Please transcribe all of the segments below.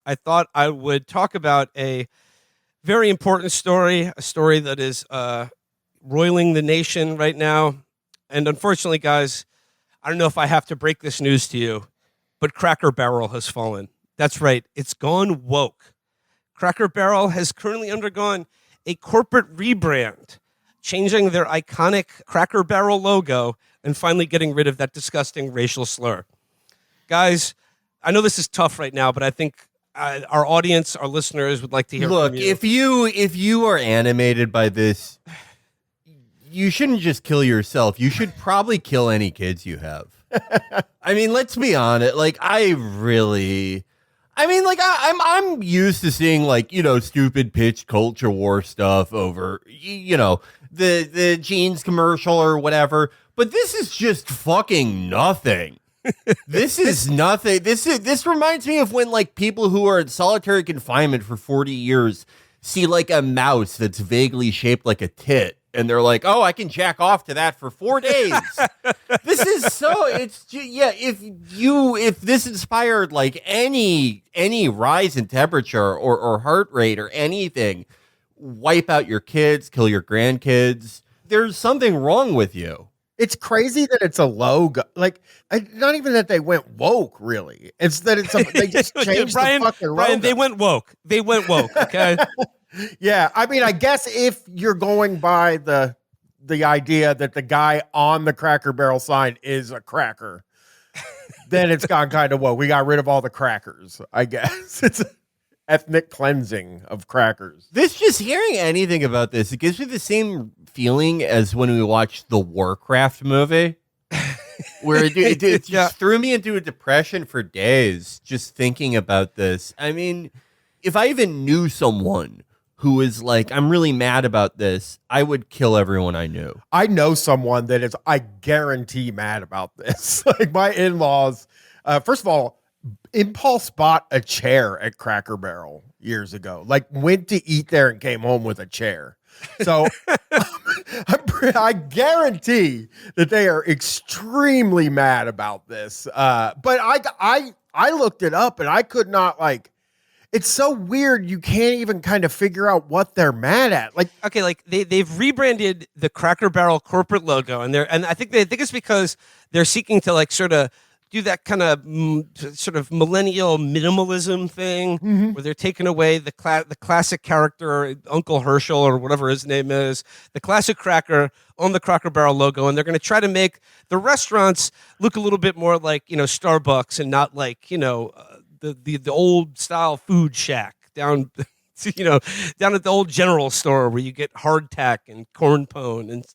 I thought I would talk about a very important story, a story that is roiling the nation right now. And unfortunately, guys, I don't know if I have to break this news to you, but Cracker Barrel has fallen. That's right. It's gone woke. Cracker Barrel has currently undergone a corporate rebrand, changing their iconic Cracker Barrel logo and finally getting rid of that disgusting racial slur. Guys, I know this is tough right now, but I think our audience, our listeners would like to hear Look, from you. if you are animated by this, you shouldn't just kill yourself. You should probably kill any kids you have. I mean, let's be honest. I'm used to seeing stupid pitch culture war stuff over the jeans commercial or whatever. But this is just fucking nothing. This is nothing. This reminds me of when people who are in solitary confinement for 40 years see a mouse that's vaguely shaped like a tit. And they're like, oh, I can jack off to that for 4 days. This is so, if this inspired any rise in temperature or heart rate or anything, wipe out your kids, kill your grandkids. There's something wrong with you. It's crazy that it's a logo. Not even that they went woke, really. It's that they just changed the fucking logo. Bryan, they went woke. They went woke, okay? Yeah, I mean, I guess if you're going by the idea that the guy on the Cracker Barrel sign is a cracker, then it's gone kind of woke. We got rid of all the crackers, I guess. It's ethnic cleansing of crackers. Just hearing anything about this, it gives me the same feeling as when we watched the Warcraft movie, where it just threw me into a depression for days just thinking about this. I mean, if I even knew someone who is I'm really mad about this, I would kill everyone I knew. I know someone that is, I guarantee, mad about this. My in-laws, first of all, impulse bought a chair at Cracker Barrel years ago. Went to eat there and came home with a chair. So I guarantee that they are extremely mad about this. But I looked it up and I could not it's so weird. You can't even kind of figure out what they're mad at. They've rebranded the Cracker Barrel corporate logo, and I think it's because they're seeking to sort of do that kind of sort of millennial minimalism thing, where they're taking away the classic character, Uncle Herschel or whatever his name is, the classic cracker on the Cracker Barrel logo, and they're going to try to make the restaurants look a little bit more like Starbucks and not the old style food shack down down at the old general store where you get hardtack and corn pone and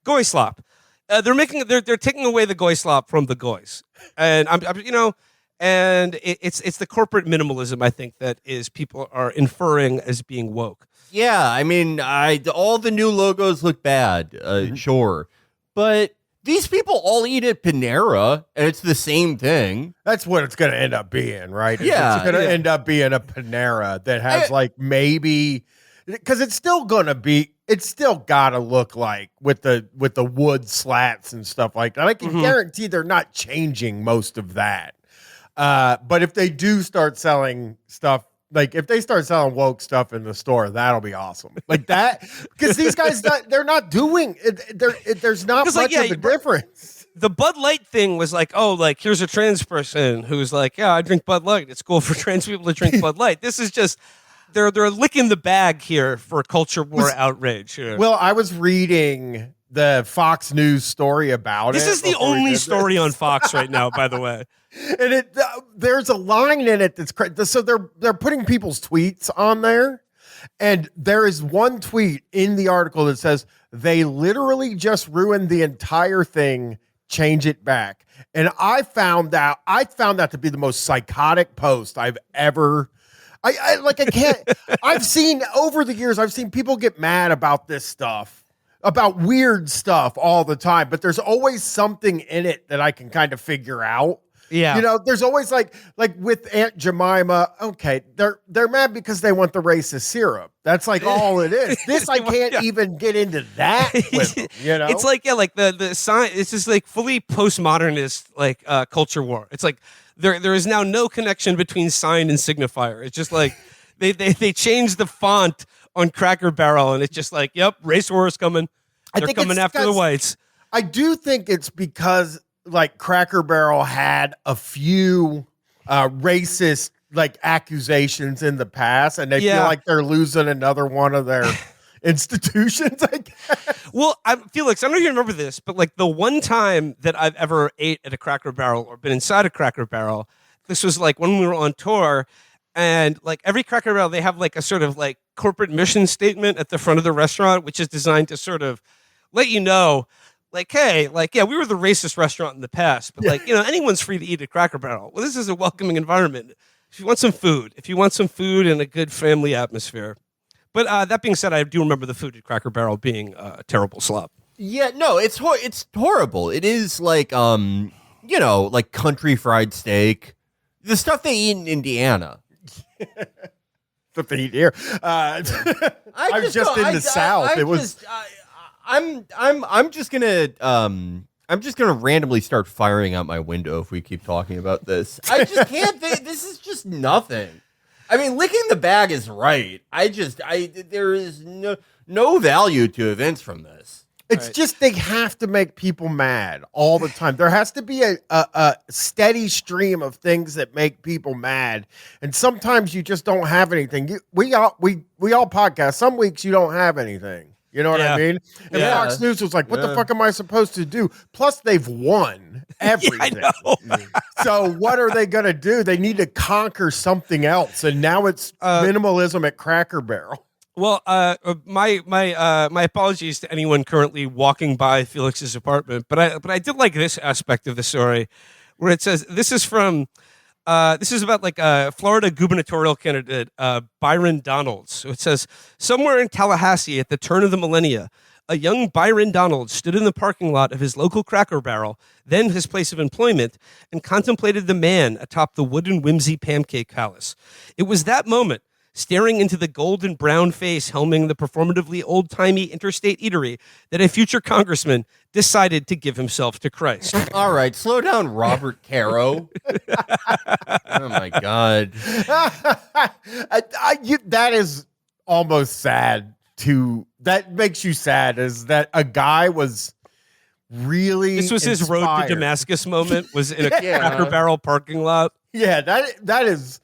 goy slop. They're taking away the goy slop from the goys, and it's the corporate minimalism I think that is people are inferring as being woke. Yeah, I mean, all the new logos look bad, sure, but these people all eat at Panera, and it's the same thing. That's what it's going to end up being, right? Yeah. It's going to end up being a Panera that has maybe, because it's still got to look with the wood slats and stuff like that. I can guarantee they're not changing most of that. But if they do start selling stuff, if they start selling woke stuff in the store, that'll be awesome. That, because these guys, they're not doing it. There's not much of a difference. The Bud Light thing was here's a trans person who's I drink Bud Light. It's cool for trans people to drink Bud Light. This is just, they're licking the bag here for culture war outrage. Here. Well, I was reading the Fox News story about this it. This is the only story on Fox right now, by the way. And there's a line in it that's crazy. So they're putting people's tweets on there, and there is one tweet in the article that says they literally just ruined the entire thing. Change it back. And I found that to be the most psychotic post I've ever. I can't. I've seen over the years. I've seen people get mad about this stuff, about weird stuff all the time. But there's always something in it that I can kind of figure out. Yeah. There's always like with Aunt Jemima, okay, they're mad because they want the racist syrup. That's all it is. This I can't even get into that with them, It's the sign, it's just fully postmodernist culture war. It's there is now no connection between sign and signifier. It's just like they changed the font on Cracker Barrel, and it's just like, yep, race war is coming. They're coming after the whites. I do think it's because like Cracker Barrel had a few racist like accusations in the past, and they feel like they're losing another one of their institutions, I guess. Well, Felix, I don't know if you remember this, but like the one time that I've ever ate at a Cracker Barrel or been inside a Cracker Barrel, this was like when we were on tour, and like every Cracker Barrel, they have like a sort of like corporate mission statement at the front of the restaurant, which is designed to sort of let you know, like, hey, like, yeah, we were the racist restaurant in the past, but like, anyone's free to eat at Cracker Barrel. Well, this is a welcoming environment. If you want some food and a good family atmosphere. But that being said, I do remember the food at Cracker Barrel being a terrible slop. Yeah, no, it's horrible. It is like, like country fried steak, the stuff they eat in Indiana. What they eat here. I was just in the South. I'm just gonna randomly start firing out my window if we keep talking about this. I just can't. This is just nothing. I mean, licking the bag is right. There is no value to events from this. It's just they have to make people mad all the time. There has to be a steady stream of things that make people mad, and sometimes you just don't have anything. We all podcast. Some weeks you don't have anything. You know what I mean? And Fox News was like, what the fuck am I supposed to do? Plus, they've won everything. I know. So what are they going to do? They need to conquer something else. And now it's minimalism at Cracker Barrel. Well, my apologies to anyone currently walking by Felix's apartment, but I did like this aspect of the story where it says, this is about like a Florida gubernatorial candidate, Byron Donalds. So it says, somewhere in Tallahassee at the turn of the millennia, a young Byron Donalds stood in the parking lot of his local Cracker Barrel, then his place of employment, and contemplated the man atop the wooden whimsy pancake palace. It was that moment, staring into the golden brown face helming the performatively old-timey interstate eatery, that a future congressman decided to give himself to Christ. All right, slow down, Robert Caro. Oh, my God. That is almost sad. That makes you sad, is that a guy was really This was his road to Damascus moment, was in a Cracker Barrel parking lot. Yeah, that is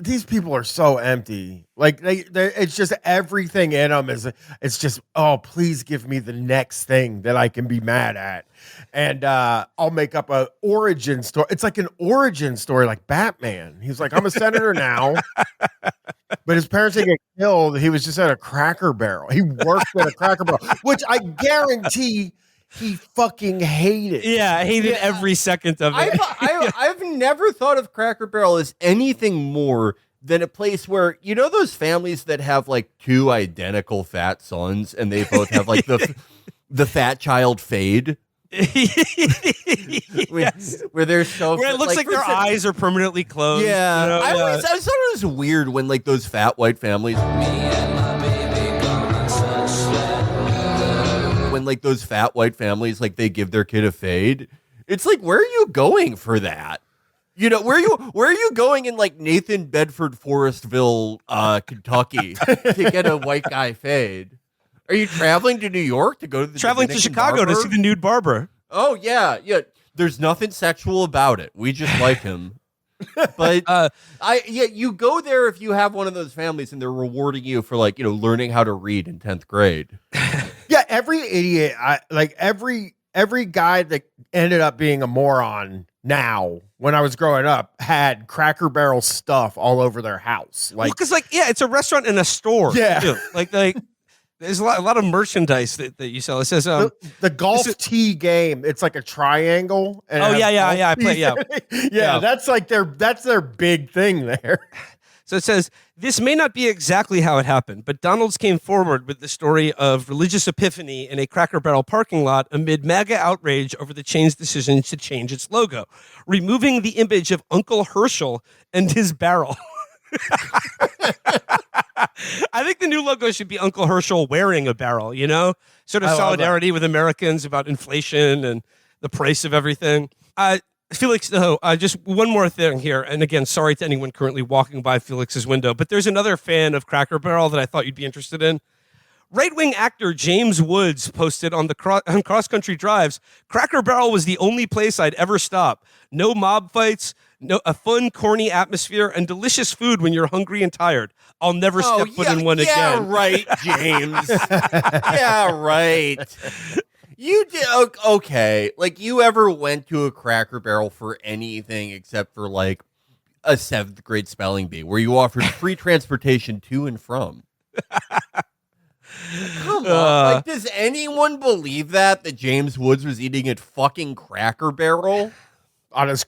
these people are so empty. Like it's just everything in them it's just, oh, please give me the next thing that I can be mad at. And I'll make up a origin story. It's like an origin story, like Batman. He's like, I'm a senator now. But his parents didn't get killed. He was just at a Cracker Barrel. He worked at a Cracker Barrel, which I guarantee he fucking hated. Yeah, I hated every second of it. I've never thought of Cracker Barrel as anything more than a place where, those families that have like two identical fat sons and they both have like the fat child fade. Where they're so where it looks like their eyes are permanently closed. Yeah, I always thought it was weird when like those fat white families. When like those fat white families, like they give their kid a fade, it's like, where are you going for that? Where are you going in like Nathan Bedford Forestville, Kentucky to get a white guy fade? Are you traveling to New York to go to the traveling Dominican to Chicago barber? to see the nude barber? Oh yeah. There's nothing sexual about it. We just like him. But you go there if you have one of those families and they're rewarding you for like, learning how to read in 10th grade. Yeah, every idiot, every guy that ended up being a moron now, when I was growing up, had Cracker Barrel stuff all over their house. Like, because it's a restaurant and a store. Yeah, too. Like there's a lot of merchandise that you sell. It says the golf tee game. It's like a triangle. And I play. Yeah, that's like their big thing there. So it says, this may not be exactly how it happened, but Donalds came forward with the story of religious epiphany in a Cracker Barrel parking lot amid MAGA outrage over the chain's decision to change its logo, removing the image of Uncle Herschel and his barrel. I think the new logo should be Uncle Herschel wearing a barrel, sort of solidarity with Americans about inflation and the price of everything. Felix, no, just one more thing here. And again, sorry to anyone currently walking by Felix's window, but there's another fan of Cracker Barrel that I thought you'd be interested in. Right-wing actor James Woods posted on on Cross Country Drives, Cracker Barrel was the only place I'd ever stop. No mob fights, a fun, corny atmosphere, and delicious food when you're hungry and tired. I'll never step foot in one yeah, again. Right, James. Yeah, right. You did okay. Like, you ever went to a Cracker Barrel for anything except for like a 7th grade spelling bee, where you offered free transportation to and from? Come on. Like, does anyone believe that James Woods was eating at fucking Cracker Barrel on his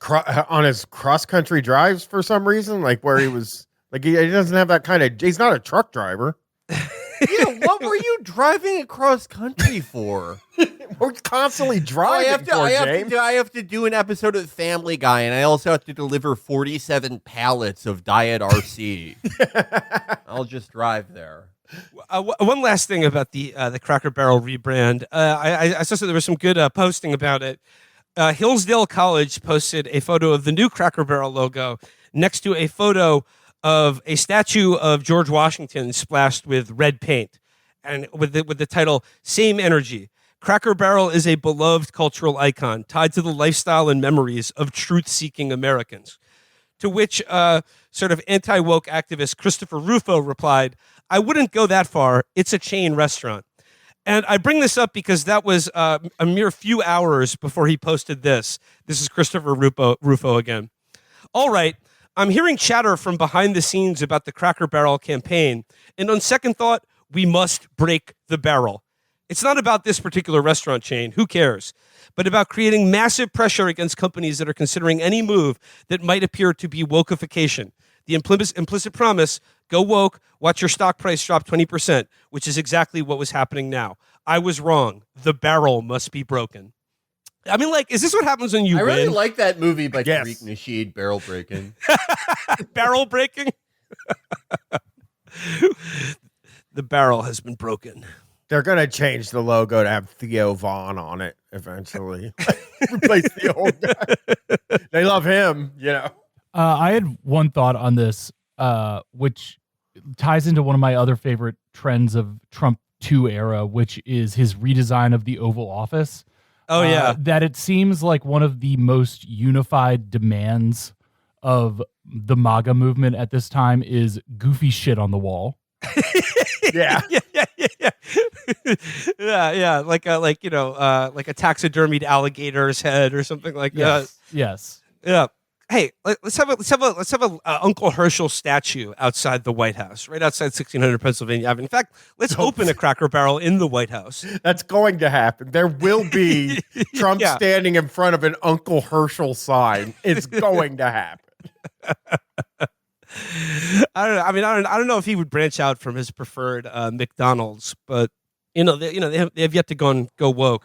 cross country drives for some reason? Like, where he was like, he doesn't have that kind of. He's not a truck driver. Yeah, what were you driving across country for? We're constantly driving. I have to do an episode of Family Guy, and I also have to deliver 47 pallets of Diet RC. I'll just drive there. One last thing about the Cracker Barrel rebrand. I saw there was some good posting about it. Hillsdale College posted a photo of the new Cracker Barrel logo next to a photo of a statue of George Washington splashed with red paint, and with the title "Same Energy." Cracker Barrel is a beloved cultural icon tied to the lifestyle and memories of truth-seeking Americans. To which sort of anti-woke activist Christopher Rufo replied, "I wouldn't go that far. It's a chain restaurant." And I bring this up because that was a mere few hours before he posted this. This is Christopher Rufo again. All right, I'm hearing chatter from behind the scenes about the Cracker Barrel campaign, and on second thought, we must break the barrel. It's not about this particular restaurant chain, who cares, but about creating massive pressure against companies that are considering any move that might appear to be wokeification. The implicit promise, go woke, watch your stock price drop 20%, which is exactly what was happening now. I was wrong. The barrel must be broken. I mean, like, is this what happens when you win? I really like that movie by Yes. Tariq Nasheed, Barrel Breaking. Barrel breaking? The barrel has been broken. They're gonna change the logo to have Theo Vaughn on it eventually. Replace the old guy. They love him, you know. I had one thought on this, which ties into one of my other favorite trends of Trump 2 era, which is his redesign of the Oval Office. Oh, yeah. That it seems like one of the most unified demands of the MAGA movement at this time is goofy shit on the wall. Yeah. yeah. Like a taxidermied alligator's head or something like that. Yes. Yeah. Hey, let's have a Uncle Herschel statue outside the White House, right outside 1600 Pennsylvania Avenue. In fact, let's open a Cracker Barrel in the White House. That's going to happen. There will be Trump standing in front of an Uncle Herschel sign. It's going to happen. I don't know. I mean, I don't know if he would branch out from his preferred McDonald's, but they have yet to go woke.